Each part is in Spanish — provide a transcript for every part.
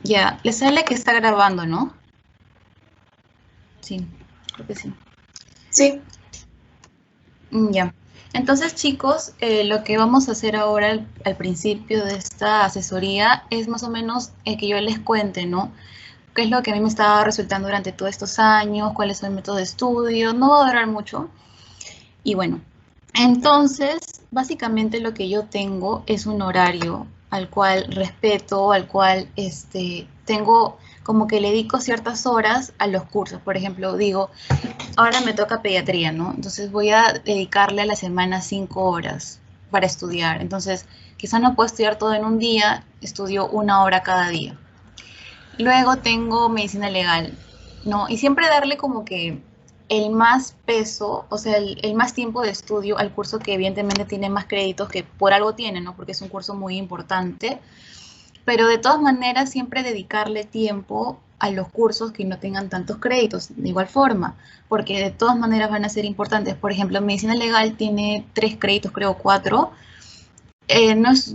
Ya, le sale que está grabando, ¿no? Sí, creo que sí. Sí, Ya. Entonces, chicos, lo que vamos a hacer ahora al principio de esta asesoría es más o menos que yo les cuente, ¿no? ¿Qué es lo que a mí me estaba resultando durante todos estos años? ¿Cuál es el método de estudio? No va a durar mucho. Y bueno, entonces, básicamente lo que yo tengo es un horario al cual respeto, al cual tengo como que le dedico ciertas horas a los cursos. Por ejemplo, digo, ahora me toca pediatría, ¿no? Entonces voy a dedicarle a la semana 5 horas para estudiar. Entonces, quizá no puedo estudiar todo en un día, estudio 1 hora cada día. Luego tengo medicina legal, ¿no? Y siempre darle como que el más peso, o sea, el más tiempo de estudio al curso que evidentemente tiene más créditos que por algo tiene, ¿no? Porque es un curso muy importante. Pero de todas maneras siempre dedicarle tiempo a los cursos que no tengan tantos créditos, de igual forma, porque de todas maneras van a ser importantes. Por ejemplo, medicina legal tiene 3 créditos, creo 4.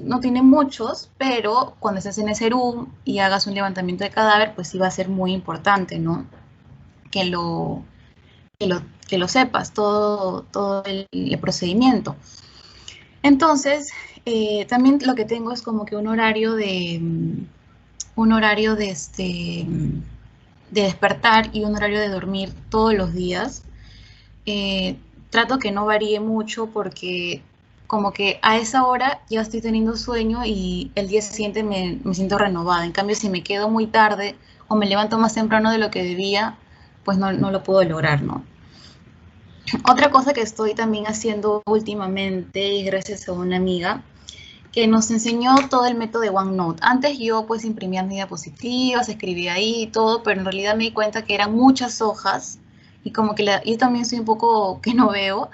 No tiene muchos, pero cuando estés en ese room y hagas un levantamiento de cadáver, pues sí va a ser muy importante, ¿no? Que lo, que lo sepas, todo el procedimiento. Entonces, también lo que tengo es como que un horario de despertar y un horario de dormir todos los días. Trato que no varíe mucho porque como que a esa hora ya estoy teniendo sueño y el día siguiente me siento renovada. En cambio, si me quedo muy tarde o me levanto más temprano de lo que debía, pues no lo puedo lograr, ¿no? Otra cosa que estoy también haciendo últimamente, y gracias a una amiga, que nos enseñó todo el método de OneNote. Antes yo pues imprimía mis diapositivas, escribía ahí y todo, pero en realidad me di cuenta que eran muchas hojas y como que yo también soy un poco que no veo,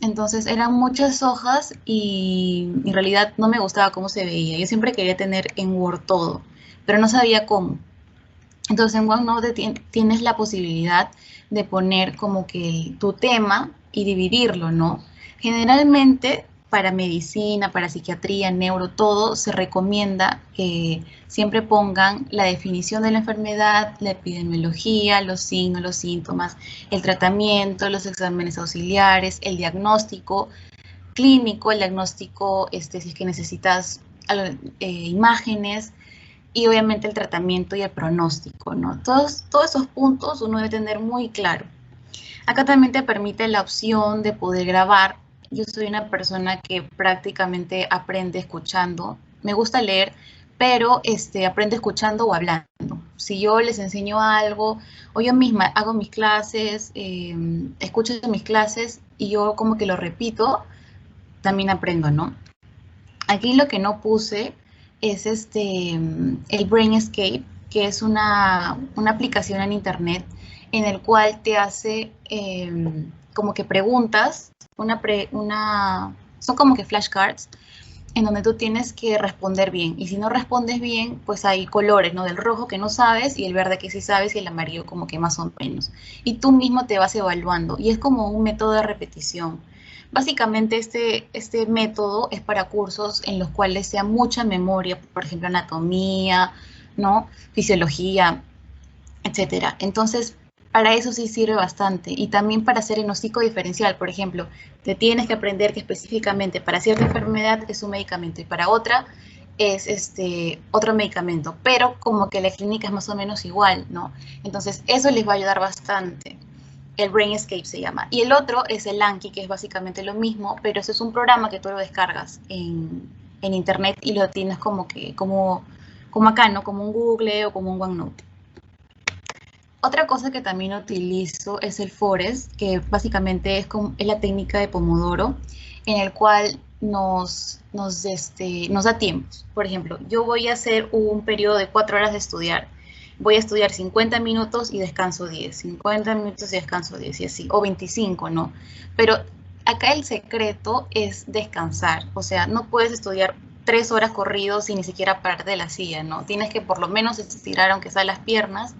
entonces eran muchas hojas y en realidad no me gustaba cómo se veía. Yo siempre quería tener en Word todo, pero no sabía cómo. Entonces en OneNote tienes la posibilidad de poner como que tu tema y dividirlo, ¿no? Generalmente para medicina, para psiquiatría, neuro, todo se recomienda que siempre pongan la definición de la enfermedad, la epidemiología, los signos, los síntomas, el tratamiento, los exámenes auxiliares, el diagnóstico clínico, el diagnóstico, si es que necesitas imágenes, y obviamente el tratamiento y el pronóstico, ¿no? Todos esos puntos uno debe tener muy claro. Acá también te permite la opción de poder grabar. Yo soy una persona que prácticamente aprende escuchando. Me gusta leer, pero aprende escuchando o hablando. Si yo les enseño algo o yo misma hago mis clases, escucho mis clases y yo como que lo repito, también aprendo, ¿no? Aquí lo que no puse es el Brain Escape, que es una aplicación en internet en el cual te hace como que preguntas, son como que flashcards, en donde tú tienes que responder bien. Y si no respondes bien, pues hay colores, ¿no? Del rojo que no sabes y el verde que sí sabes y el amarillo como que más o menos. Y tú mismo te vas evaluando y es como un método de repetición. Básicamente este método es para cursos en los cuales sea mucha memoria, por ejemplo, anatomía, ¿no? Fisiología, etcétera. Entonces, para eso sí sirve bastante. Y también para hacer el hocico diferencial, por ejemplo, te tienes que aprender que específicamente para cierta enfermedad es un medicamento y para otra es otro medicamento, pero como que la clínica es más o menos igual, ¿no? Entonces, eso les va a ayudar bastante. El Brain Escape se llama. Y el otro es el Anki, que es básicamente lo mismo, pero ese es un programa que tú lo descargas en internet y lo tienes como acá, ¿no? Como un Google o como un OneNote. Otra cosa que también utilizo es el Forest, que básicamente es la técnica de Pomodoro, en el cual nos da tiempos. Por ejemplo, yo voy a hacer un periodo de 4 horas de estudiar. Voy a estudiar 50 minutos y descanso 10, 50 minutos y descanso 10 y así, o 25, ¿no? Pero acá el secreto es descansar, o sea, no puedes estudiar 3 horas corridos y ni siquiera pararte de la silla, ¿no? Tienes que por lo menos estirar aunque sea las piernas,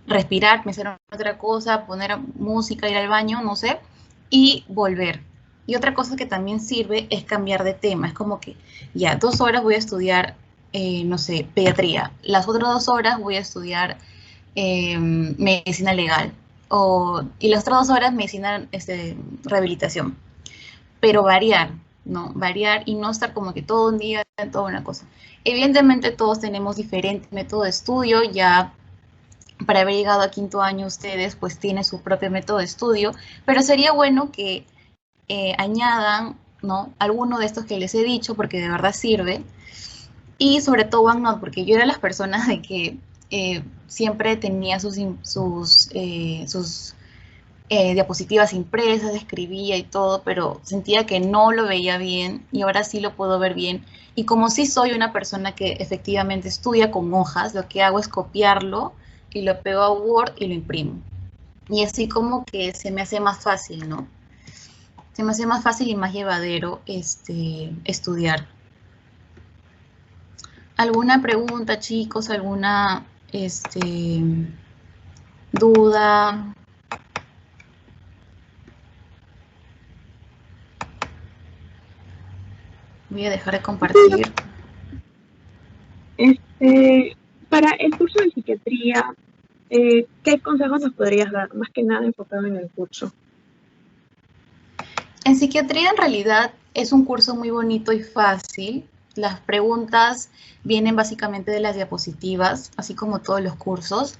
respirar, pensar en otra cosa, poner música, ir al baño, no sé, y volver. Y otra cosa que también sirve es cambiar de tema. Es como que ya 2 horas voy a estudiar no sé, pediatría. Las otras 2 horas voy a estudiar medicina legal. Y las otras 2 horas medicina, rehabilitación. Pero variar, ¿no? Variar y no estar como que todo un día en toda una cosa. Evidentemente todos tenemos diferente método de estudio, ya para haber llegado a 5.º año ustedes pues tienen su propio método de estudio, pero sería bueno que añadan, ¿no?, alguno de estos que les he dicho, porque de verdad sirve, y sobre todo OneNote, porque yo era de las personas de que siempre tenía sus diapositivas impresas, escribía y todo, pero sentía que no lo veía bien y ahora sí lo puedo ver bien. Y como sí soy una persona que efectivamente estudia con hojas, lo que hago es copiarlo y lo pego a Word y lo imprimo. Y así como que se me hace más fácil, ¿no? Se me hace más fácil y más llevadero estudiar. ¿Alguna pregunta, chicos? ¿Alguna duda? Voy a dejar de compartir. Para el curso de psiquiatría, ¿qué consejos nos podrías dar? Más que nada enfocado en el curso. En psiquiatría en realidad es un curso muy bonito y fácil. Las preguntas vienen básicamente de las diapositivas, así como todos los cursos.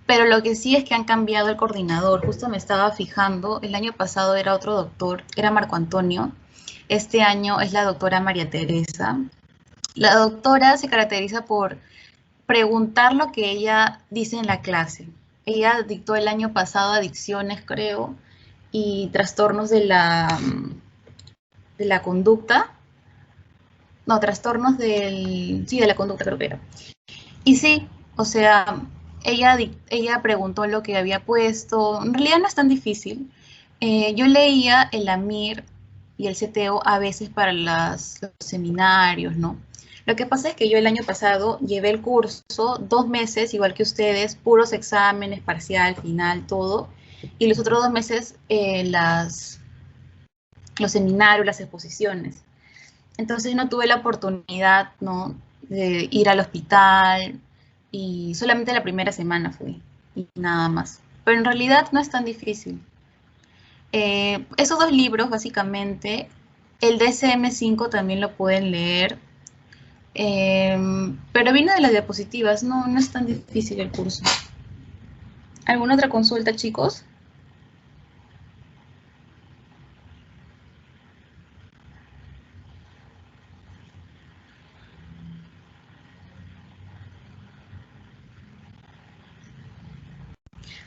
Pero lo que sí es que han cambiado el coordinador. Justo me estaba fijando, el año pasado era otro doctor, era Marco Antonio. Este año es la doctora María Teresa. La doctora se caracteriza por preguntar lo que ella dice en la clase. Ella dictó el año pasado adicciones, creo, y trastornos de la conducta. No, trastornos de la conducta creo que era. Y sí, o sea, ella preguntó lo que había puesto. En realidad no es tan difícil. Yo leía el AMIR y el CTO a veces para los seminarios, ¿no? Lo que pasa es que yo el año pasado llevé el curso 2 meses, igual que ustedes, puros exámenes, parcial, final, todo. Y los otros 2 meses los seminarios, las exposiciones. Entonces no tuve la oportunidad, ¿no?, de ir al hospital y solamente la primera semana fui y nada más. Pero en realidad no es tan difícil. Esos 2 libros, básicamente, el DSM-5 también lo pueden leer, pero viene de las diapositivas, no es tan difícil el curso. ¿Alguna otra consulta, chicos?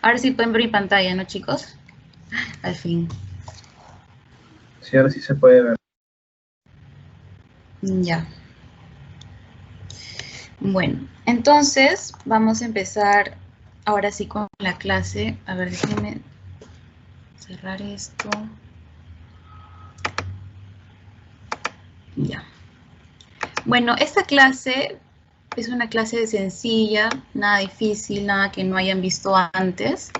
Ahora sí pueden ver mi pantalla, ¿no, chicos? Al fin. Sí, ahora sí se puede ver. Ya. Bueno, entonces vamos a empezar ahora sí con la clase. A ver, déjenme cerrar esto. Ya. Bueno, esta clase es una clase sencilla, nada difícil, nada que no hayan visto antes.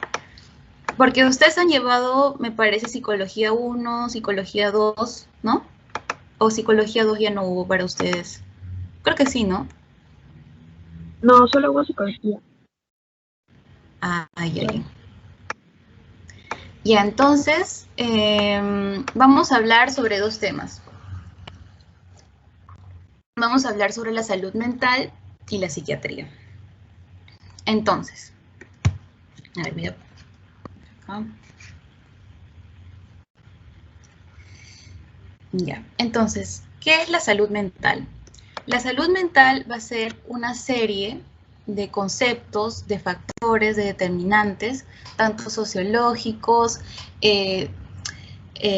Porque ustedes han llevado, me parece, Psicología 1, Psicología 2, ¿no? O Psicología 2 ya no hubo para ustedes. Creo que sí, ¿no? No, solo hubo psicología. Ya. Ya, entonces, vamos a hablar sobre 2 temas. Vamos a hablar sobre la salud mental y la psiquiatría. Entonces, a ver, voy a... acá. Ya, entonces, ¿qué es la salud mental? La salud mental va a ser una serie de conceptos, de factores, de determinantes, tanto sociológicos,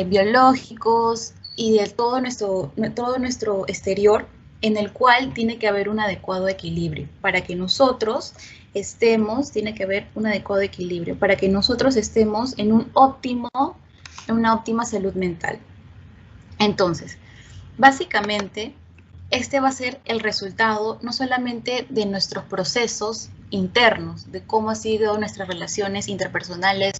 biológicos y de todo nuestro exterior, en el cual tiene que haber un adecuado equilibrio. Para que nosotros estemos, tiene que haber un adecuado equilibrio, para que nosotros estemos en una óptima salud mental. Entonces, básicamente, este va a ser el resultado no solamente de nuestros procesos internos, de cómo han sido nuestras relaciones interpersonales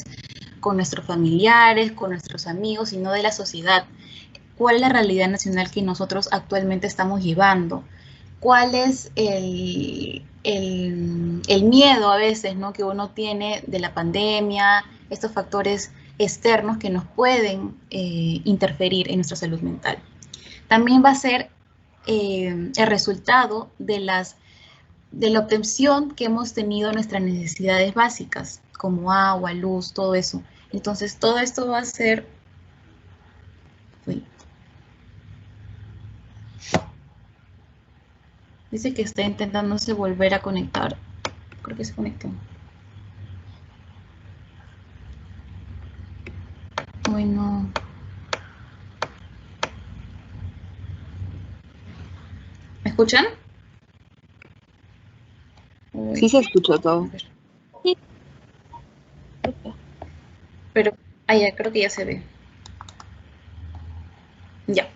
con nuestros familiares, con nuestros amigos, sino de la sociedad. ¿Cuál es la realidad nacional que nosotros actualmente estamos llevando? cuál es el miedo a veces, ¿no?, que uno tiene de la pandemia, estos factores externos que nos pueden interferir en nuestra salud mental. También va a ser el resultado de la obtención que hemos tenido nuestras necesidades básicas, como agua, luz, todo eso. Entonces, todo esto va a ser... Dice que está intentándose volver a conectar. Creo que se conectó. Uy, no. ¿Me escuchan? Sí se escuchó todo. Pero, ya, creo que ya se ve. Ya.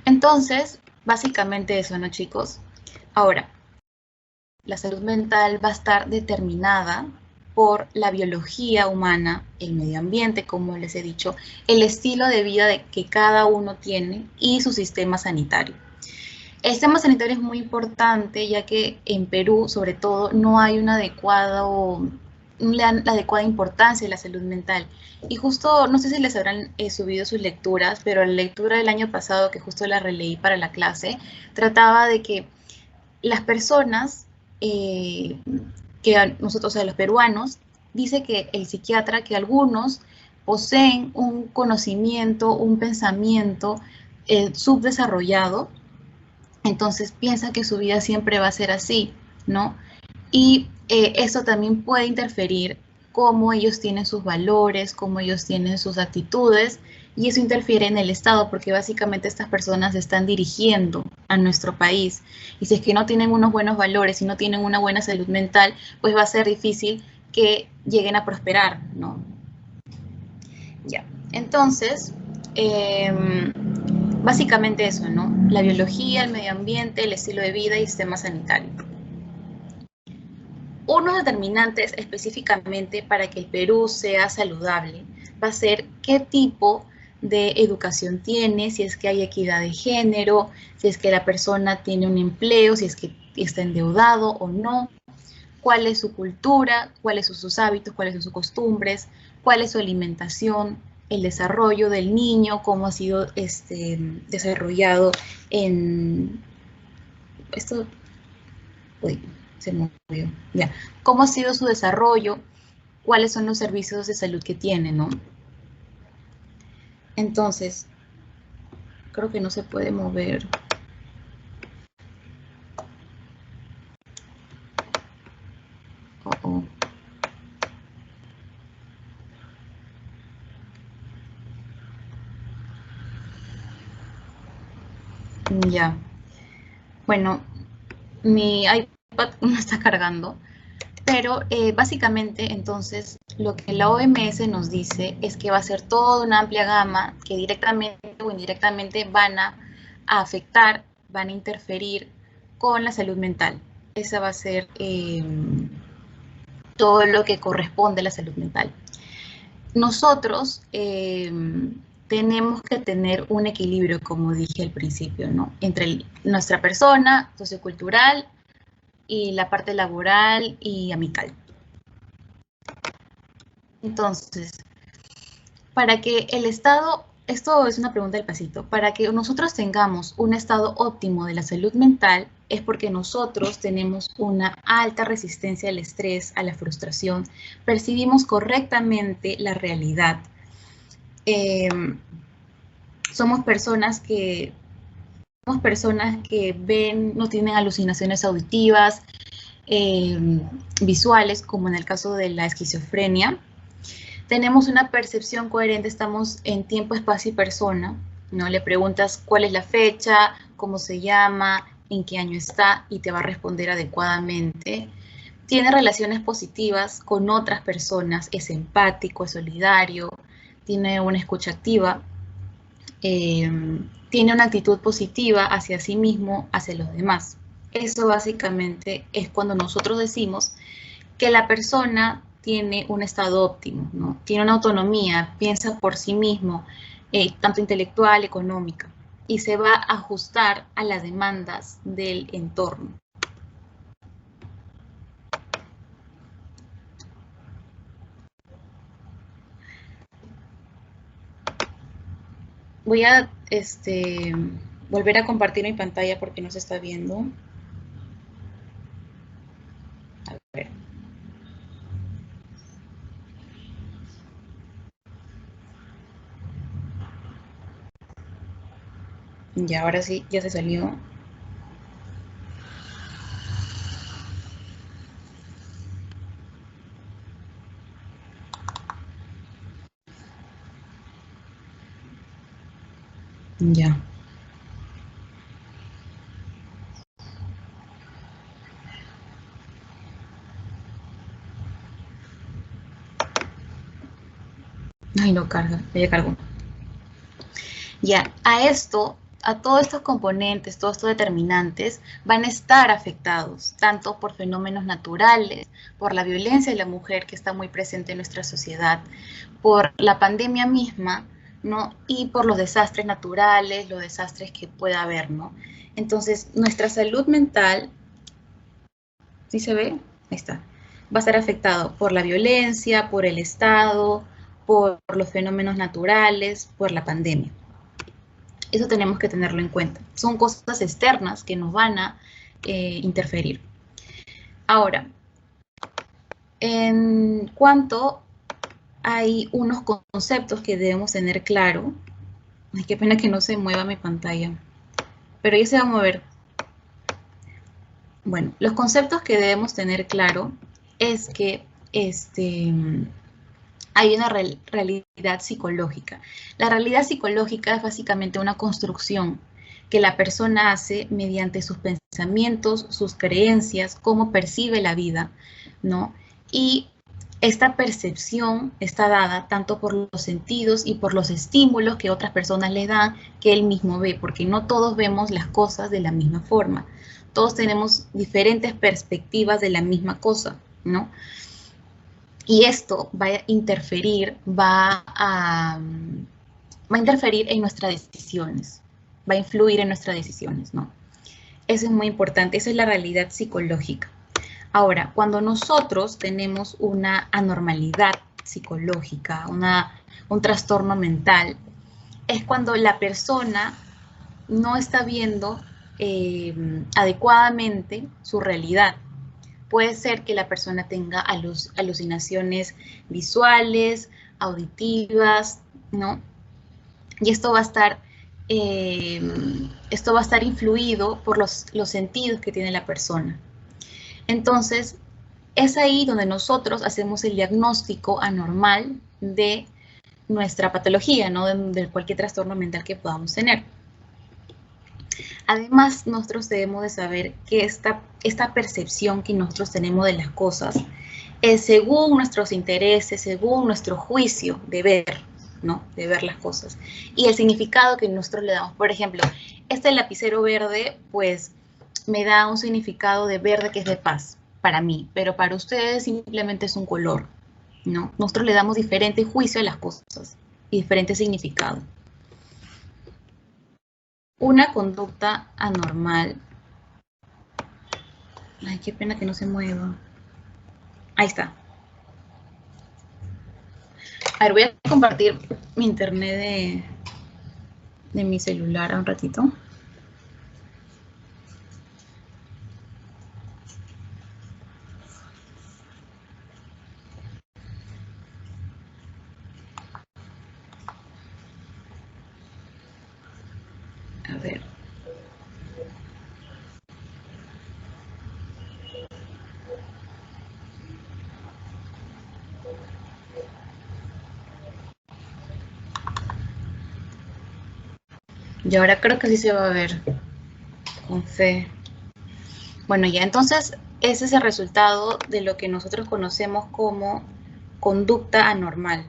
Entonces, básicamente eso, ¿no, chicos? Ahora, la salud mental va a estar determinada por la biología humana, el medio ambiente, como les he dicho, el estilo de vida que cada uno tiene y su sistema sanitario. El sistema sanitario es muy importante, ya que en Perú, sobre todo, no hay la adecuada importancia de la salud mental. Y justo, no sé si les habrán subido sus lecturas, pero la lectura del año pasado, que justo la releí para la clase, trataba de que las personas, que nosotros, o sea, los peruanos, dice que el psiquiatra que algunos poseen un conocimiento, un pensamiento subdesarrollado, entonces piensa que su vida siempre va a ser así, ¿no? Y eso también puede interferir cómo ellos tienen sus valores, cómo ellos tienen sus actitudes, y eso interfiere en el Estado, porque básicamente estas personas están dirigiendo a nuestro país. Y si es que no tienen unos buenos valores y no tienen una buena salud mental, pues va a ser difícil que lleguen a prosperar, ¿no? Ya, entonces, básicamente eso, ¿no? La biología, el medio ambiente, el estilo de vida y el sistema sanitario. Unos determinantes específicamente para que el Perú sea saludable va a ser qué tipo de educación tiene, si es que hay equidad de género, si es que la persona tiene un empleo, si es que está endeudado o no, cuál es su cultura, cuáles son sus hábitos, cuáles son sus costumbres, cuál es su alimentación, el desarrollo del niño, cómo ha sido desarrollado en... Esto... Uy, se movió. Ya. ¿Cómo ha sido su desarrollo? ¿Cuáles son los servicios de salud que tiene, no? Entonces, creo que no se puede mover. Ya. Bueno, mi iPad no está cargando, pero básicamente entonces lo que la OMS nos dice es que va a ser toda una amplia gama que directamente o indirectamente van a afectar, van a interferir con la salud mental. Esa va a ser todo lo que corresponde a la salud mental. Nosotros tenemos que tener un equilibrio, como dije al principio, ¿no? Entre nuestra persona, sociocultural, y la parte laboral y amical. Entonces, para que el estado, esto es una pregunta del pasito, para que nosotros tengamos un estado óptimo de la salud mental es porque nosotros tenemos una alta resistencia al estrés, a la frustración, percibimos correctamente la realidad. Somos personas que ven, no tienen alucinaciones auditivas, visuales, como en el caso de la esquizofrenia. Tenemos una percepción coherente, estamos en tiempo, espacio y persona, ¿no? Le preguntas cuál es la fecha, cómo se llama, en qué año está, y te va a responder adecuadamente. Tiene relaciones positivas con otras personas, es empático, es solidario, tiene una escucha activa, tiene una actitud positiva hacia sí mismo, hacia los demás. Eso básicamente es cuando nosotros decimos que la persona tiene un estado óptimo, ¿no? Tiene una autonomía, piensa por sí mismo, tanto intelectual, económica. y se va a ajustar a las demandas del entorno. Voy a volver a compartir mi pantalla porque no se está viendo. A ver. Ya, ahora sí, ya se salió. Ya. Ay, no carga, ya cargó. Ya, a todos estos componentes, todos estos determinantes van a estar afectados, tanto por fenómenos naturales, por la violencia de la mujer que está muy presente en nuestra sociedad, por la pandemia misma, ¿no? Y por los desastres naturales, los desastres que pueda haber, ¿no? Entonces, nuestra salud mental, ¿sí se ve? Ahí está. Va a estar afectado por la violencia, por el Estado, por los fenómenos naturales, por la pandemia. Eso tenemos que tenerlo en cuenta. Son cosas externas que nos van a interferir. Ahora, en cuanto hay unos conceptos que debemos tener claro. Ay, qué pena que no se mueva mi pantalla. Pero ya se va a mover. Bueno, los conceptos que debemos tener claro es que hay una realidad psicológica. La realidad psicológica es básicamente una construcción que la persona hace mediante sus pensamientos, sus creencias, cómo percibe la vida, ¿no? Y esta percepción está dada tanto por los sentidos y por los estímulos que otras personas le dan que él mismo ve, porque no todos vemos las cosas de la misma forma. Todos tenemos diferentes perspectivas de la misma cosa, ¿no? Y esto va a interferir, va a interferir en nuestras decisiones, va a influir en nuestras decisiones, ¿no? Eso es muy importante, esa es la realidad psicológica. Ahora, cuando nosotros tenemos una anormalidad psicológica, un trastorno mental, es cuando la persona no está viendo adecuadamente su realidad. Puede ser que la persona tenga alucinaciones visuales, auditivas, ¿no? Y esto va a estar influido por los sentidos que tiene la persona. Entonces, es ahí donde nosotros hacemos el diagnóstico anormal de nuestra patología, ¿no? De cualquier trastorno mental que podamos tener. Además, nosotros debemos de saber que esta percepción que nosotros tenemos de las cosas es según nuestros intereses, según nuestro juicio de ver, ¿no? De ver las cosas. Y el significado que nosotros le damos. Por ejemplo, este lapicero verde, pues, me da un significado de verde que es de paz para mí, pero para ustedes simplemente es un color, ¿no? Nosotros le damos diferente juicio a las cosas y diferente significado. Una conducta anormal. Ay, qué pena que no se mueva. Ahí está. A ver, voy a compartir mi internet de mi celular un ratito. A ver. Y ahora creo que sí se va a ver con fe. Bueno, ya entonces ese es el resultado de lo que nosotros conocemos como conducta anormal.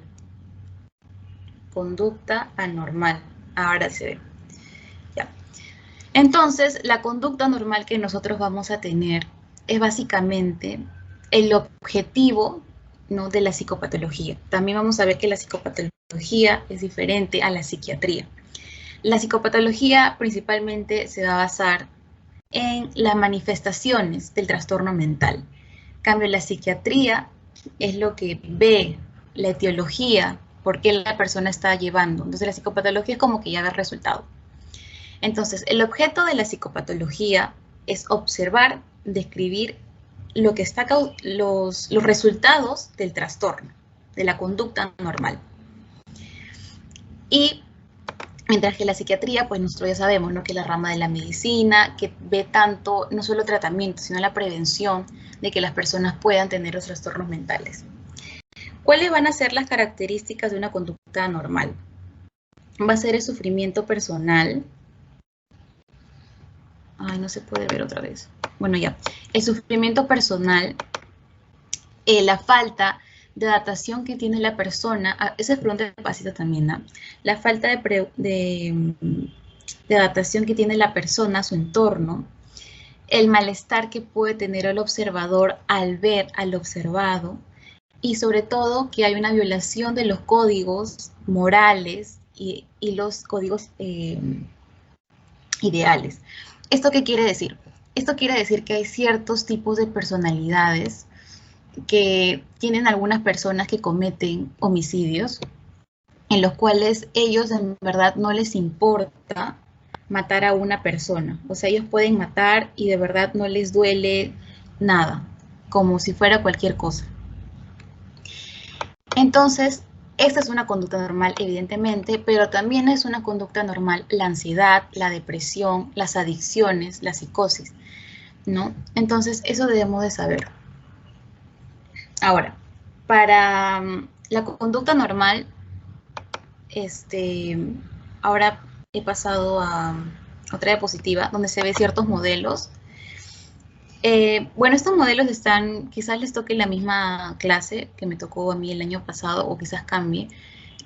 Conducta anormal. Ahora se ve. Ya. Entonces, la conducta anormal que nosotros vamos a tener es básicamente el objetivo, ¿no? De la psicopatología. También vamos a ver que la psicopatología es diferente a la psiquiatría. La psicopatología principalmente se va a basar en las manifestaciones del trastorno mental. En cambio, la psiquiatría es lo que ve la etiología, por qué la persona está llevando. Entonces, la psicopatología es como que ya da el resultado. Entonces, el objeto de la psicopatología es observar, describir lo que está, los resultados del trastorno, de la conducta normal. Y mientras que la psiquiatría, pues nosotros ya sabemos, ¿no?, que es la rama de la medicina, que ve tanto, no solo tratamiento, sino la prevención de que las personas puedan tener los trastornos mentales. ¿Cuáles van a ser las características de una conducta normal? Va a ser el sufrimiento personal. Ay, no se puede ver otra vez. Bueno, ya. El sufrimiento personal, la falta de adaptación que tiene la persona, esa es pregunta de Pasita también, ¿no? La falta de adaptación que tiene la persona a su entorno, el malestar que puede tener el observador al ver al observado, y sobre todo que hay una violación de los códigos morales y los códigos ideales. ¿Esto qué quiere decir? Esto quiere decir que hay ciertos tipos de personalidades que tienen algunas personas que cometen homicidios, en los cuales ellos en verdad no les importa matar a una persona. O sea, ellos pueden matar y de verdad no les duele nada, como si fuera cualquier cosa. Entonces, esta es una conducta normal, evidentemente, pero también es una conducta normal la ansiedad, la depresión, las adicciones, la psicosis, ¿no? Entonces, eso debemos de saber. Ahora, para la conducta normal, ahora he pasado a otra diapositiva donde se ve ciertos modelos. Bueno, estos modelos están, quizás les toque la misma clase que me tocó a mí el año pasado o quizás cambie.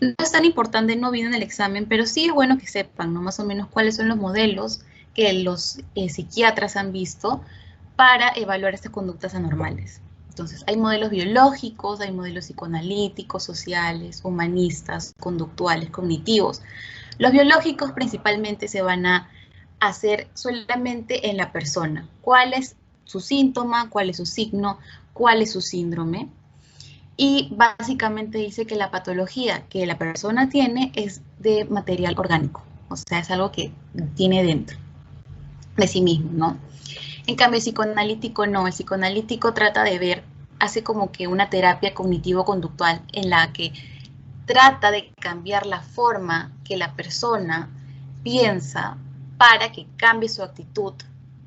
No es tan importante, no viene en el examen, pero sí es bueno que sepan, ¿no?, más o menos cuáles son los modelos que los psiquiatras han visto para evaluar estas conductas anormales. Entonces, hay modelos biológicos, hay modelos psicoanalíticos, sociales, humanistas, conductuales, cognitivos. Los biológicos principalmente se van a hacer solamente en la persona. ¿Cuál es su síntoma? ¿Cuál es su signo? ¿Cuál es su síndrome? Y básicamente dice que la patología que la persona tiene es de material orgánico. O sea, es algo que tiene dentro de sí mismo, ¿no? En cambio, el psicoanalítico no. El psicoanalítico trata de ver, hace como que una terapia cognitivo-conductual en la que trata de cambiar la forma que la persona piensa para que cambie su actitud,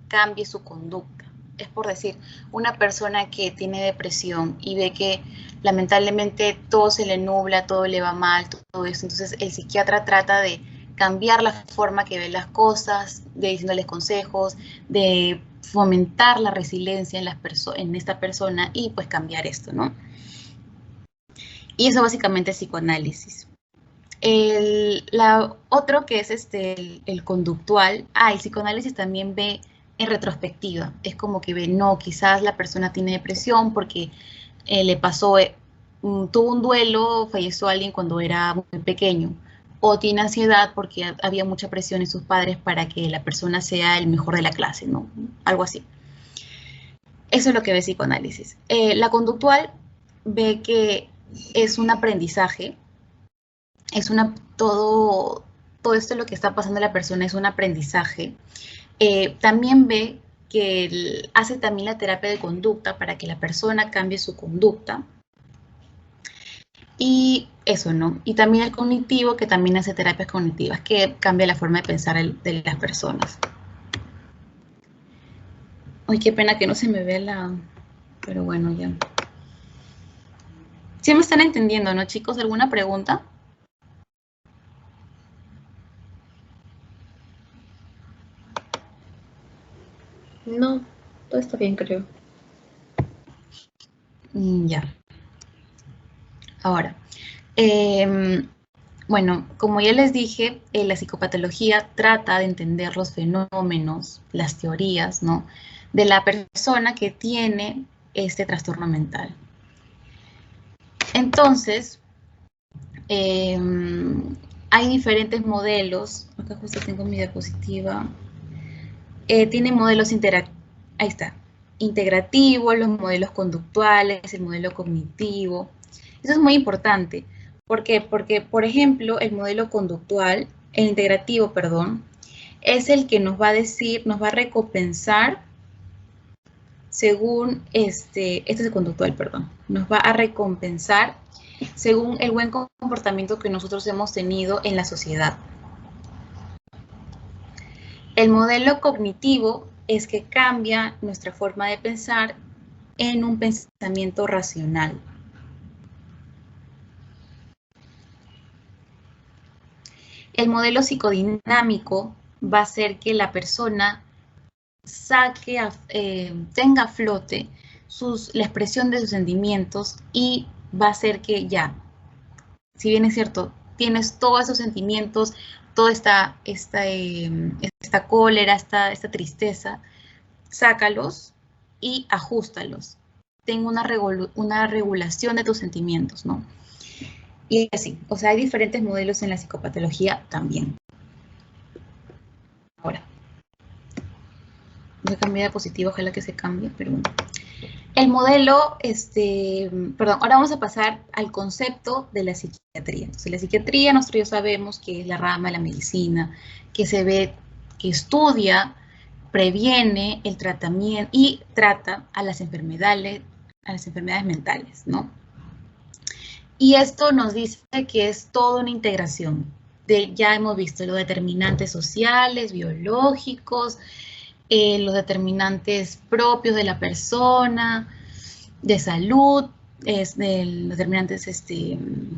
cambie su conducta. Es por decir, una persona que tiene depresión y ve que lamentablemente todo se le nubla, todo le va mal, todo eso, entonces el psiquiatra trata de cambiar la forma que ve las cosas, de diciéndoles consejos, de fomentar la resiliencia en esta persona y pues cambiar esto, ¿no? Y eso básicamente es psicoanálisis. Otro que es el conductual, el psicoanálisis también ve en retrospectiva, es como que ve, no, quizás la persona tiene depresión porque le pasó, tuvo un duelo, falleció alguien cuando era muy pequeño, o tiene ansiedad porque había mucha presión en sus padres para que la persona sea el mejor de la clase, ¿no? Algo así. Eso es lo que ve psicoanálisis. La conductual ve que es un aprendizaje, todo esto lo que está pasando a la persona es un aprendizaje. También ve que hace también la terapia de conducta para que la persona cambie su conducta. Y eso, ¿no? Y también el cognitivo, que también hace terapias cognitivas, que cambia la forma de pensar de las personas. Uy, qué pena que no se me ve pero bueno, ya. ¿Sí me están entendiendo, no, chicos? ¿Alguna pregunta? No, todo está bien, creo. Ya. Ahora, bueno, como ya les dije, la psicopatología trata de entender los fenómenos, las teorías, ¿no?, de la persona que tiene este trastorno mental. Entonces, hay diferentes modelos, acá justo tengo mi diapositiva. Tiene modelos ahí está, integrativos, los modelos conductuales, el modelo cognitivo. Eso es muy importante. ¿Por qué? Porque, por ejemplo, el modelo conductual, el integrativo, perdón, es el que nos va a decir, nos va a recompensar según, este es el conductual, perdón, nos va a recompensar según el buen comportamiento que nosotros hemos tenido en la sociedad. El modelo cognitivo es que cambia nuestra forma de pensar en un pensamiento racional. El modelo psicodinámico va a hacer que la persona tenga a flote la expresión de sus sentimientos y va a hacer que ya, si bien es cierto, tienes todos esos sentimientos, toda esta cólera, esta tristeza, sácalos y ajustalos. Ten una regulación de tus sentimientos, ¿no? Y así, o sea, hay diferentes modelos en la psicopatología también. Ahora, voy a cambiar de diapositiva, ojalá que se cambie, pero bueno. El modelo, perdón, ahora vamos a pasar al concepto de la psiquiatría. Entonces, la psiquiatría, nosotros ya sabemos que es la rama de la medicina, que estudia, previene el tratamiento y trata a las enfermedades mentales, ¿no? Y esto nos dice que es toda una integración. Ya hemos visto los determinantes sociales, biológicos, los determinantes propios de la persona, de salud, los determinantes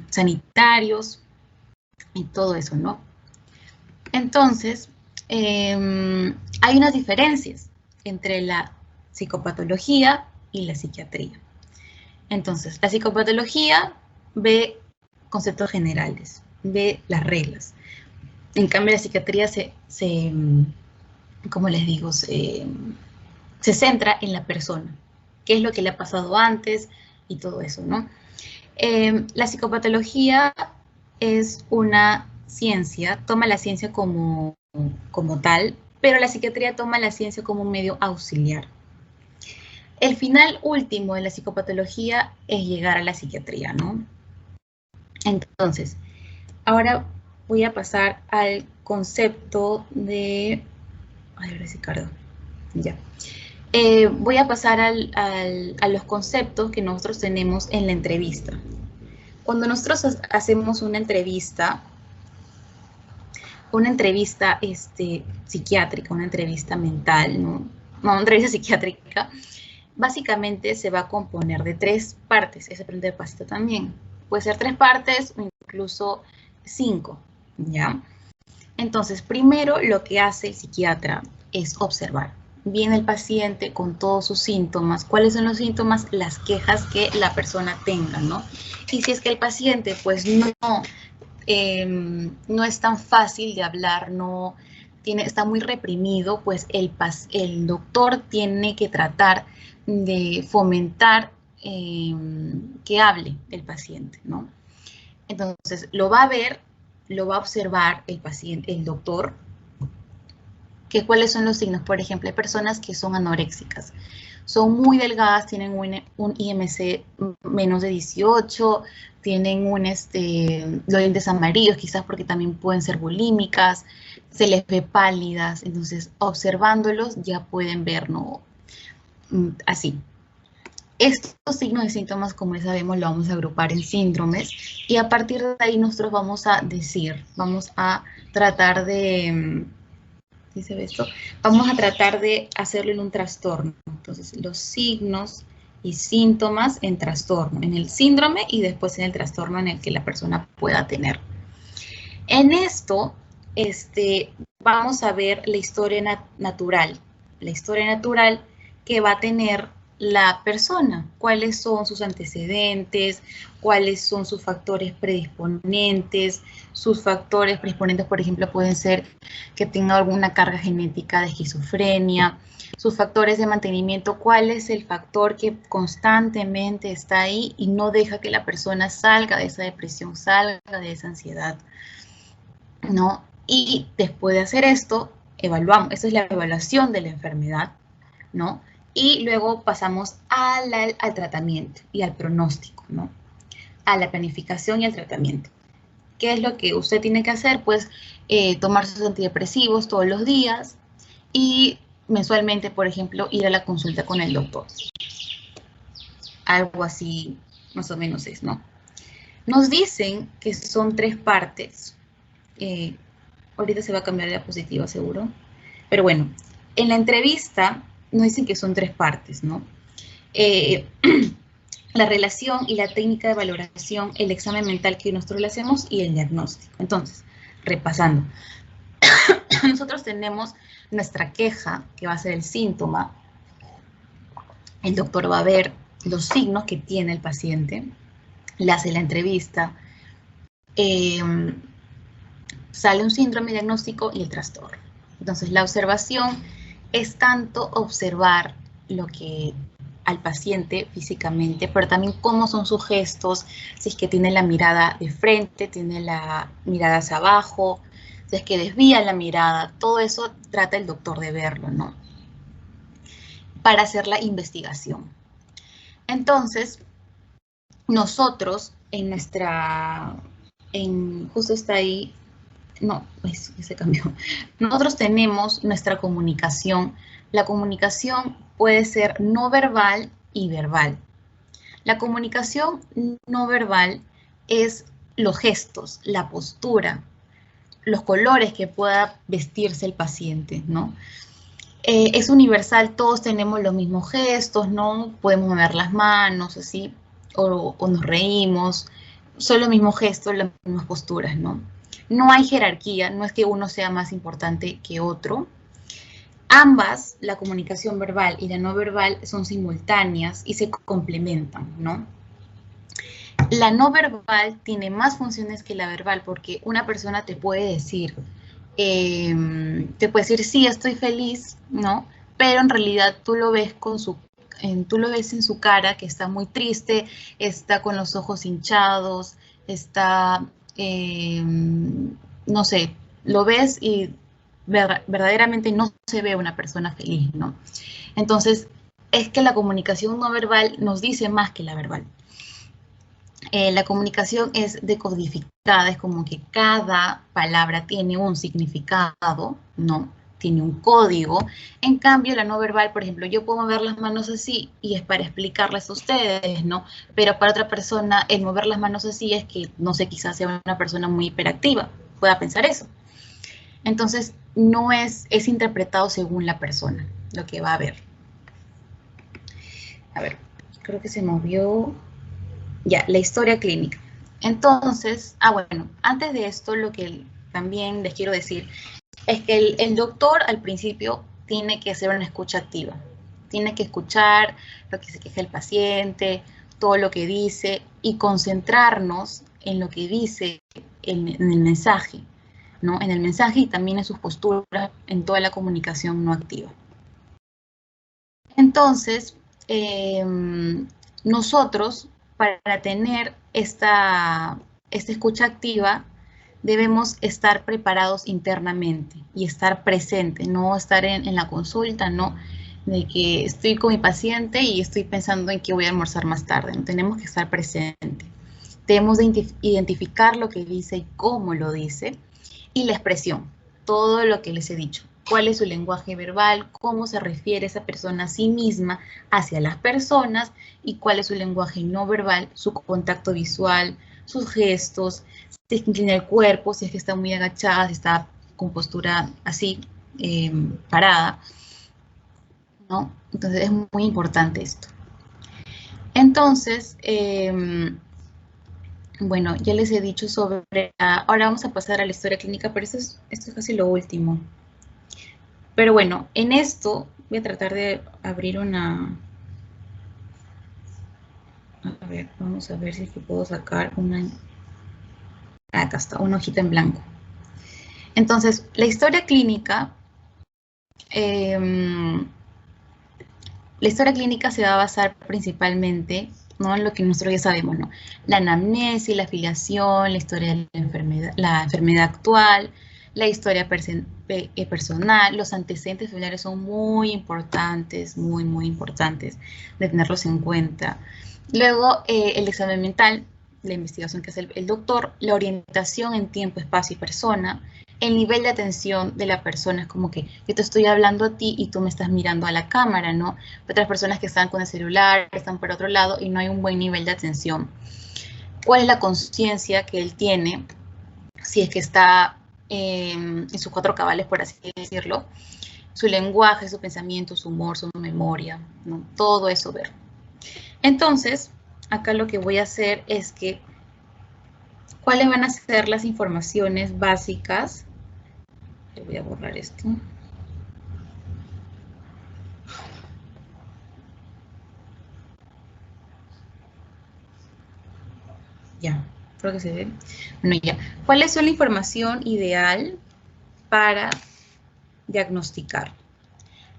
sanitarios y todo eso, ¿no? Entonces, hay unas diferencias entre la psicopatología y la psiquiatría. Entonces, la psicopatología ve conceptos generales, ve las reglas. En cambio, la psiquiatría como les digo, se centra en la persona, qué es lo que le ha pasado antes y todo eso, ¿no? La psicopatología es una ciencia, toma la ciencia como tal, pero la psiquiatría toma la ciencia como un medio auxiliar. El final último de la psicopatología es llegar a la psiquiatría, ¿no? Entonces, ahora voy a pasar al concepto de... Ay, Ricardo, ya. Voy a pasar a los conceptos que nosotros tenemos en la entrevista. Cuando nosotros hacemos una entrevista psiquiátrica, una entrevista mental, ¿no? Una entrevista psiquiátrica, básicamente se va a componer de 3 partes. Ese primer pasito también. Puede ser 3 partes o incluso 5, ¿ya? Entonces, primero lo que hace el psiquiatra es observar. Viene el paciente con todos sus síntomas. ¿Cuáles son los síntomas? Las quejas que la persona tenga, ¿no? Y si es que el paciente, pues, no es tan fácil de hablar, está muy reprimido, pues el doctor tiene que tratar de fomentar que hable el paciente, ¿no? Entonces, lo va a ver, lo va a observar el paciente, el doctor, que cuáles son los signos. Por ejemplo, hay personas que son anoréxicas, son muy delgadas, tienen un IMC menos de 18, tienen los dientes amarillos, quizás porque también pueden ser bulímicas, se les ve pálidas. Entonces, observándolos ya pueden ver, ¿no? Así. Estos signos y síntomas, como ya sabemos, lo vamos a agrupar en síndromes y a partir de ahí nosotros vamos a tratar de, ¿sí se ve esto? Vamos a tratar de hacerlo en un trastorno. Entonces, los signos y síntomas en trastorno, en el síndrome y después en el trastorno en el que la persona pueda tener. En esto, vamos a ver la historia natural que va a tener la persona, cuáles son sus antecedentes, cuáles son sus factores predisponentes. Sus factores predisponentes, por ejemplo, pueden ser que tenga alguna carga genética de esquizofrenia. Sus factores de mantenimiento, cuál es el factor que constantemente está ahí y no deja que la persona salga de esa depresión, salga de esa ansiedad, ¿no? Y después de hacer esto, evaluamos. Esa es la evaluación de la enfermedad, ¿no? Y luego pasamos al tratamiento y al pronóstico, ¿no? A la planificación y al tratamiento. ¿Qué es lo que usted tiene que hacer? Pues tomar sus antidepresivos todos los días y mensualmente, por ejemplo, ir a la consulta con el doctor. Algo así, más o menos es, ¿no? Nos dicen que son 3 partes. Ahorita se va a cambiar la diapositiva, seguro. Pero bueno, en la entrevista nos dicen que son 3 partes, ¿no? La relación y la técnica de valoración, el examen mental que nosotros le hacemos y el diagnóstico. Entonces, repasando, nosotros tenemos nuestra queja, que va a ser el síntoma. El doctor va a ver los signos que tiene el paciente, le hace la entrevista, sale un síndrome diagnóstico y el trastorno. Entonces, la observación es tanto observar lo que al paciente físicamente, pero también cómo son sus gestos, si es que tiene la mirada de frente, tiene la mirada hacia abajo, si es que desvía la mirada, todo eso trata el doctor de verlo, ¿no? Para hacer la investigación. Entonces, nosotros justo está ahí, no, se cambió. Nosotros tenemos nuestra comunicación. La comunicación puede ser no verbal y verbal. La comunicación no verbal es los gestos, la postura, los colores que pueda vestirse el paciente, ¿no? Es universal, todos tenemos los mismos gestos, ¿no? Podemos mover las manos, así, o nos reímos, son los mismos gestos, las mismas posturas, ¿no? No hay jerarquía, no es que uno sea más importante que otro. Ambas, la comunicación verbal y la no verbal, son simultáneas y se complementan, ¿no? La no verbal tiene más funciones que la verbal porque una persona te puede decir, sí, estoy feliz, ¿no? Pero en realidad tú lo ves tú lo ves en su cara que está muy triste, está con los ojos hinchados, está, no sé, lo ves y verdaderamente no se ve una persona feliz, ¿no? Entonces, es que la comunicación no verbal nos dice más que la verbal. La comunicación es decodificada, es como que cada palabra tiene un significado, ¿no? Tiene un código. En cambio, la no verbal, por ejemplo, yo puedo mover las manos así y es para explicarles a ustedes, ¿no? Pero para otra persona, el mover las manos así es que, no sé, quizás sea una persona muy hiperactiva, pueda pensar eso. Entonces, no es interpretado según la persona, lo que va a ver. A ver, creo que se movió. Ya, la historia clínica. Entonces, bueno, antes de esto, lo que también les quiero decir es que el doctor al principio tiene que hacer una escucha activa. Tiene que escuchar lo que se queja el paciente, todo lo que dice y concentrarnos en lo que dice en el mensaje, ¿no? En el mensaje y también en sus posturas, en toda la comunicación no activa. Entonces, nosotros, para tener esta escucha activa, debemos estar preparados internamente y estar presentes, no estar en la consulta, no de que estoy con mi paciente y estoy pensando en qué voy a almorzar más tarde. No, tenemos que estar presentes. Debemos de identificar lo que dice y cómo lo dice y la expresión, todo lo que les he dicho. Cuál es su lenguaje verbal, cómo se refiere esa persona a sí misma hacia las personas y cuál es su lenguaje no verbal, su contacto visual, sus gestos, si es que inclina el cuerpo, si es que está muy agachada, si está con postura así, parada, ¿no? Entonces es muy importante esto. Entonces, bueno, ya les he dicho sobre, ahora vamos a pasar a la historia clínica, pero esto es casi lo último. Pero bueno, en esto voy a tratar de abrir una... A ver, vamos a ver si es que puedo sacar una... Acá está, una hojita en blanco. Entonces, la historia clínica... la historia clínica se va a basar principalmente, ¿no?, en lo que nosotros ya sabemos, ¿no? La anamnesis, la afiliación, la historia de la enfermedad actual, la historia personal, los antecedentes familiares son muy importantes, muy importantes de tenerlos en cuenta. Luego, el examen mental, la investigación que hace el doctor, la orientación en tiempo, espacio y persona, el nivel de atención de la persona, es como que yo te estoy hablando a ti y tú me estás mirando a la cámara, ¿no? Otras personas que están con el celular, están por otro lado y no hay un buen nivel de atención. ¿Cuál es la conciencia que él tiene? Si es que está en sus 4 cabales, por así decirlo. Su lenguaje, su pensamiento, su humor, su memoria, ¿no? Todo eso ver. Entonces, acá lo que voy a hacer es que, ¿cuáles van a ser las informaciones básicas? Voy a borrar esto. Ya, creo que se ve. Bueno, ya. ¿Cuál es la información ideal para diagnosticar?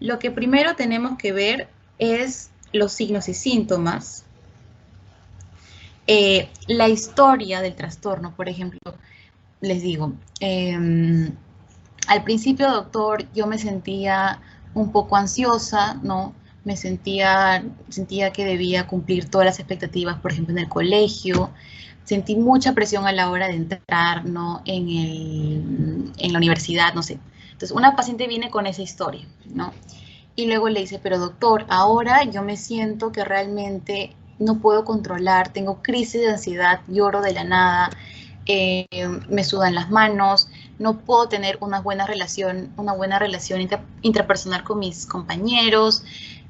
Lo que primero tenemos que ver es los signos y síntomas. La historia del trastorno, por ejemplo, les digo, al principio, doctor, yo me sentía un poco ansiosa, ¿no? Sentía que debía cumplir todas las expectativas, por ejemplo, en el colegio. Sentí mucha presión a la hora de entrar, ¿no? En la universidad, no sé. Entonces, una paciente viene con esa historia, ¿no? Y luego le dice, pero doctor, ahora yo me siento que realmente no puedo controlar, tengo crisis de ansiedad, lloro de la nada, me sudan las manos, no puedo tener una buena relación intrapersonal con mis compañeros,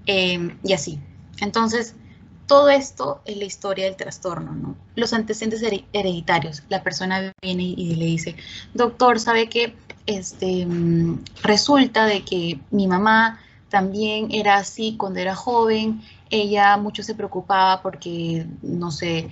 y así. Entonces, todo esto es la historia del trastorno, ¿no? Los antecedentes hereditarios. La persona viene y le dice, doctor, ¿sabe qué? Resulta de que mi mamá también era así cuando era joven. Ella mucho se preocupaba porque, no sé,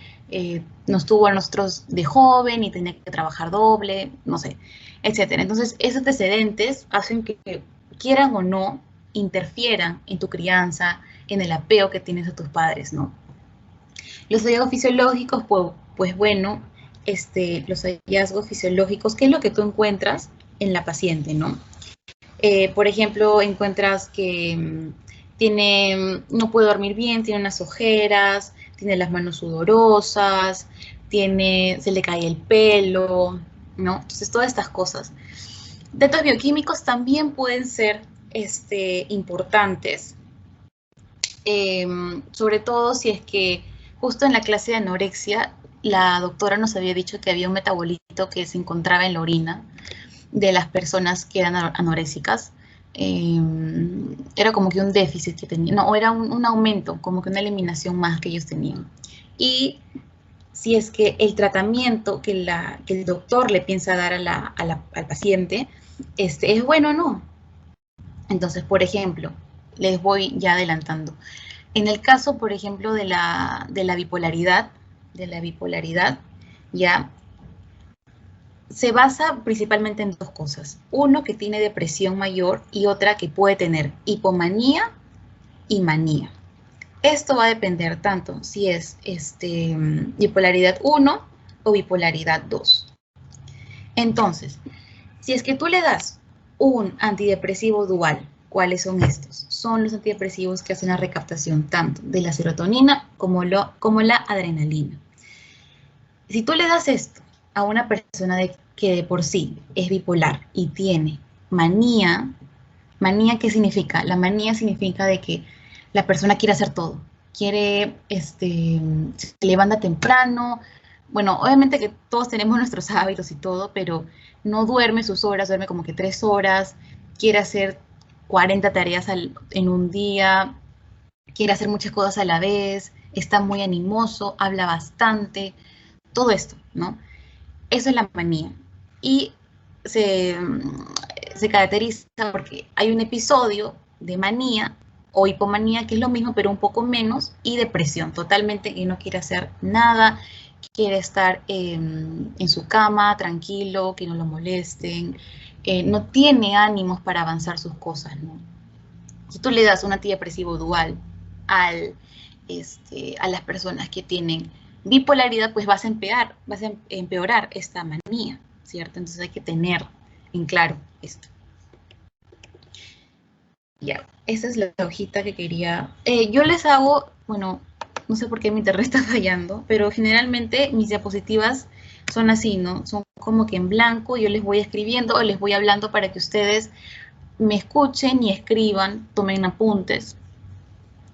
nos tuvo a nosotros de joven y tenía que trabajar doble, no sé, etcétera. Entonces, esos antecedentes hacen que, quieran o no, interfieran en tu crianza, en el apego que tienes a tus padres, ¿no? Los hallazgos fisiológicos, pues bueno, los hallazgos fisiológicos, ¿qué es lo que tú encuentras en la paciente, no? Por ejemplo, encuentras que no puede dormir bien, tiene unas ojeras, tiene las manos sudorosas, se le cae el pelo, ¿no? Entonces, todas estas cosas. Datos bioquímicos también pueden ser importantes, sobre todo si es que justo en la clase de anorexia, la doctora nos había dicho que había un metabolito que se encontraba en la orina de las personas que eran anoréxicas. Era como que un déficit que tenían, no, era un aumento, como que una eliminación más que ellos tenían. Y si es que el tratamiento que el doctor le piensa dar al paciente es bueno o no. Entonces, por ejemplo, les voy ya adelantando. En el caso, por ejemplo, de la bipolaridad, ya se basa principalmente en 2 cosas. Uno, que tiene depresión mayor, y otra que puede tener hipomanía y manía. Esto va a depender tanto si es bipolaridad 1 o bipolaridad 2. Entonces, si es que tú le das un antidepresivo dual, ¿cuáles son estos? Son los antidepresivos que hacen la recaptación tanto de la serotonina como la adrenalina. Si tú le das esto a una persona que de por sí es bipolar y tiene manía, ¿qué significa? La manía significa de que la persona quiere hacer todo. Se levanta temprano. Bueno, obviamente que todos tenemos nuestros hábitos y todo, pero no duerme sus horas, duerme como que 3 horas, quiere hacer 40 tareas en un día, quiere hacer muchas cosas a la vez, está muy animoso, habla bastante, todo esto, ¿no? Eso es la manía. Y se caracteriza porque hay un episodio de manía o hipomanía, que es lo mismo, pero un poco menos, y depresión, totalmente, que no quiere hacer nada, quiere estar en su cama, tranquilo, que no lo molesten, no tiene ánimos para avanzar sus cosas, ¿no? Si tú le das un antidepresivo dual a las personas que tienen bipolaridad, pues vas a empeorar esta manía, ¿cierto? Entonces hay que tener en claro esto. Ya, esa es la hojita que quería. Yo les hago, bueno, no sé por qué mi internet está fallando, pero generalmente mis diapositivas son así, ¿no? Son como que en blanco, yo les voy escribiendo o les voy hablando para que ustedes me escuchen y escriban, tomen apuntes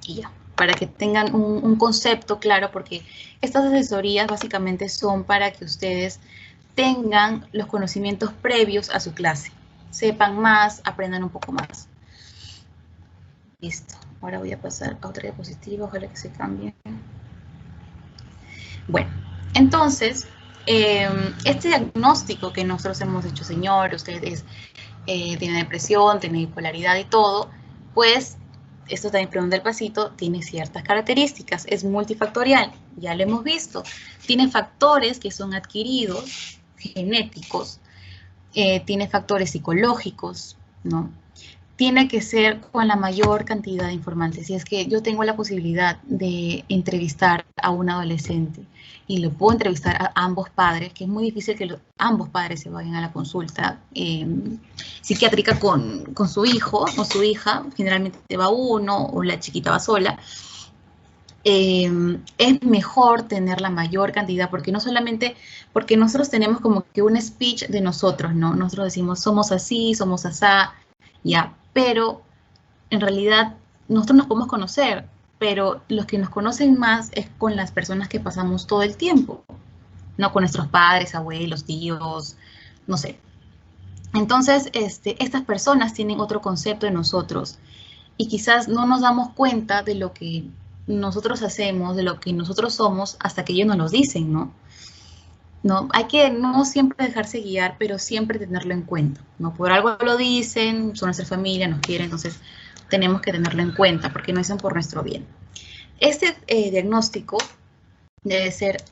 y ya, para que tengan un concepto claro, porque estas asesorías básicamente son para que ustedes tengan los conocimientos previos a su clase, sepan más, aprendan un poco más. Listo, ahora voy a pasar a otra diapositiva, ojalá que se cambie. Bueno, entonces, este diagnóstico que nosotros hemos hecho, señor, ustedes tienen depresión, tienen bipolaridad y todo, pues, esto también pregunta el pasito, tiene ciertas características, es multifactorial, ya lo hemos visto, tiene factores que son adquiridos, genéticos, tiene factores psicológicos, ¿no? Tiene que ser con la mayor cantidad de informantes. Si es que yo tengo la posibilidad de entrevistar a un adolescente y le puedo entrevistar a ambos padres, que es muy difícil que ambos padres se vayan a la consulta psiquiátrica con su hijo o su hija, generalmente va uno o la chiquita va sola, es mejor tener la mayor cantidad, porque no solamente, porque nosotros tenemos como que un speech de nosotros, ¿no? Nosotros decimos, somos así, somos asá, ya, pero en realidad nosotros nos podemos conocer, pero los que nos conocen más es con las personas que pasamos todo el tiempo, no con nuestros padres, abuelos, tíos, no sé. Entonces, estas personas tienen otro concepto de nosotros y quizás no nos damos cuenta de lo que nosotros hacemos, de lo que nosotros somos, hasta que ellos nos lo dicen, ¿no? No, hay que no siempre dejarse guiar, pero siempre tenerlo en cuenta, ¿no? Por algo lo dicen, son nuestra familia, nos quieren, entonces tenemos que tenerlo en cuenta porque no dicen por nuestro bien. Este diagnóstico debe ser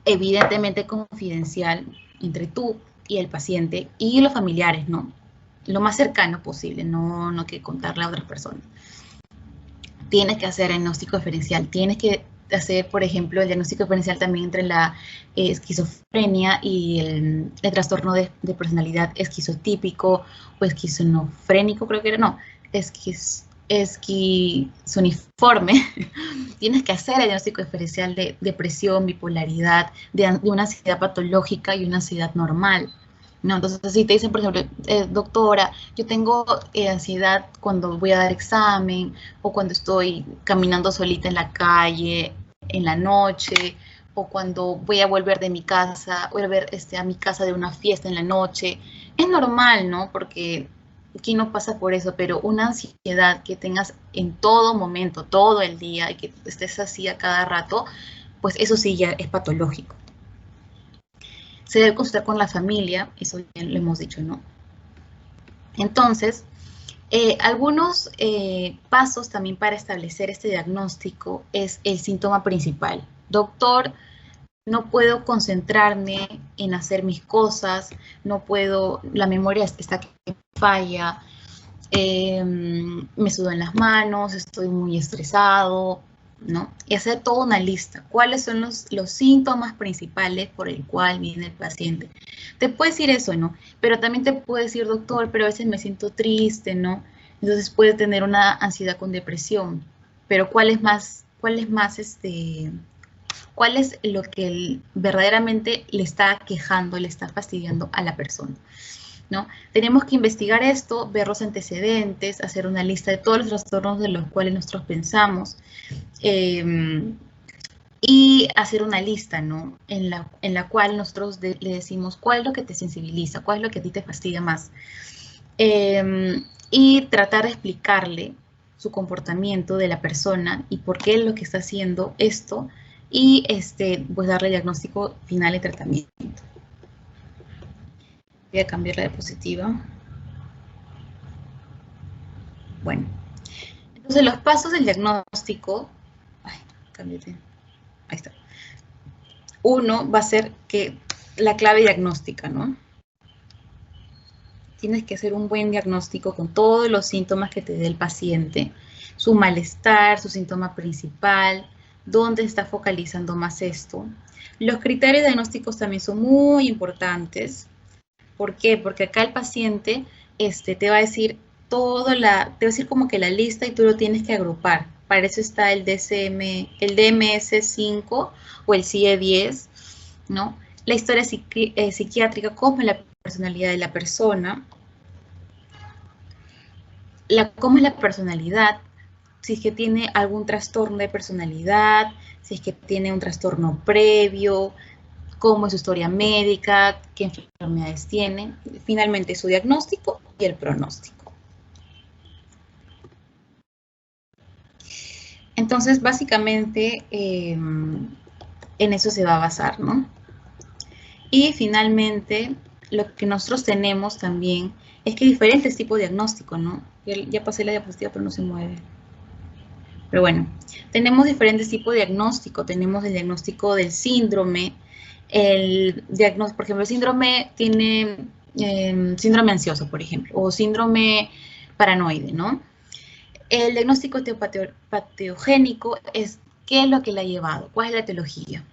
evidentemente confidencial entre tú y el paciente y los familiares, ¿no? Lo más cercano posible, no que contarle a otras personas. Tienes que hacer diagnóstico diferencial, tienes que hacer, por ejemplo, el diagnóstico diferencial también entre la esquizofrenia y el trastorno de personalidad esquizotípico o esquizofrénico, creo que era, no, esquizoniforme. Tienes que hacer el diagnóstico diferencial de depresión, bipolaridad, de una ansiedad patológica y una ansiedad normal. No, entonces, si te dicen, por ejemplo, doctora, yo tengo ansiedad cuando voy a dar examen o cuando estoy caminando solita en la calle, en la noche, o cuando voy a volver de mi casa, volver a mi casa de una fiesta en la noche. Es normal, ¿no? Porque aquí no pasa por eso, pero una ansiedad que tengas en todo momento, todo el día, y que estés así a cada rato, pues eso sí ya es patológico. Se debe consultar con la familia, eso ya lo hemos dicho, ¿no? Entonces, algunos pasos también para establecer este diagnóstico es el síntoma principal. Doctor, no puedo concentrarme en hacer mis cosas, no puedo, la memoria está que falla, me sudan las manos, estoy muy estresado, ¿no? Y hacer toda una lista. ¿Cuáles son los síntomas principales por el cual viene el paciente? Te puede decir eso, ¿no? Pero también te puede decir, doctor, pero a veces me siento triste, ¿no? Entonces puede tener una ansiedad con depresión. Pero ¿cuál es lo que verdaderamente le está quejando, le está fastidiando a la persona, ¿no? Tenemos que investigar esto, ver los antecedentes, hacer una lista de todos los trastornos de los cuales nosotros pensamos y hacer una lista, ¿no? En la cual nosotros le decimos cuál es lo que te sensibiliza, cuál es lo que a ti te fastidia más. Y tratar de explicarle su comportamiento de la persona y por qué es lo que está haciendo esto y pues darle diagnóstico final y tratamiento. Voy a cambiar la diapositiva. Bueno, entonces los pasos del diagnóstico, cámbiate, ahí está. Uno va a ser que la clave diagnóstica, ¿no? Tienes que hacer un buen diagnóstico con todos los síntomas que te dé el paciente, su malestar, su síntoma principal, dónde está focalizando más esto. Los criterios diagnósticos también son muy importantes. ¿Por qué? Porque acá el paciente te va a decir te va a decir como que la lista y tú lo tienes que agrupar. Para eso está el DMS-5 o el CIE-10, ¿no? La historia psiquiátrica, cómo es la personalidad de la persona, cómo es la personalidad, si es que tiene algún trastorno de personalidad, si es que tiene un trastorno previo, cómo es su historia médica, qué enfermedades tiene, finalmente su diagnóstico y el pronóstico. Entonces, básicamente, en eso se va a basar, ¿no? Y finalmente, lo que nosotros tenemos también es que hay diferentes tipos de diagnóstico, ¿no? Ya pasé la diapositiva, pero no se mueve. Pero bueno, tenemos diferentes tipos de diagnóstico. Tenemos el diagnóstico del síndrome. El diagnóstico, por ejemplo, el síndrome tiene síndrome ansioso, por ejemplo, o síndrome paranoide, ¿no? El diagnóstico etiopatogénico es qué es lo que le ha llevado, cuál es la etiología,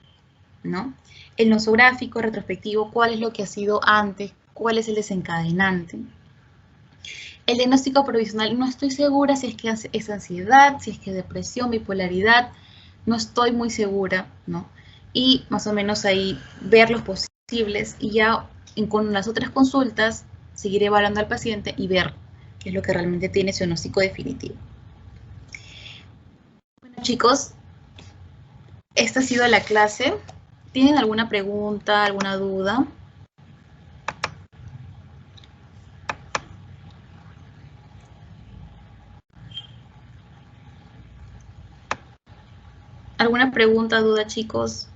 ¿no? El nosográfico, retrospectivo, cuál es lo que ha sido antes, cuál es el desencadenante. El diagnóstico provisional, no estoy segura si es que es ansiedad, si es que es depresión, bipolaridad, no estoy muy segura, ¿no? Y más o menos ahí ver los posibles y ya con las otras consultas seguir evaluando al paciente y ver qué es lo que realmente tiene su diagnóstico definitivo. Bueno, chicos, esta ha sido la clase. ¿Tienen alguna pregunta, alguna duda? ¿Alguna pregunta, duda, chicos?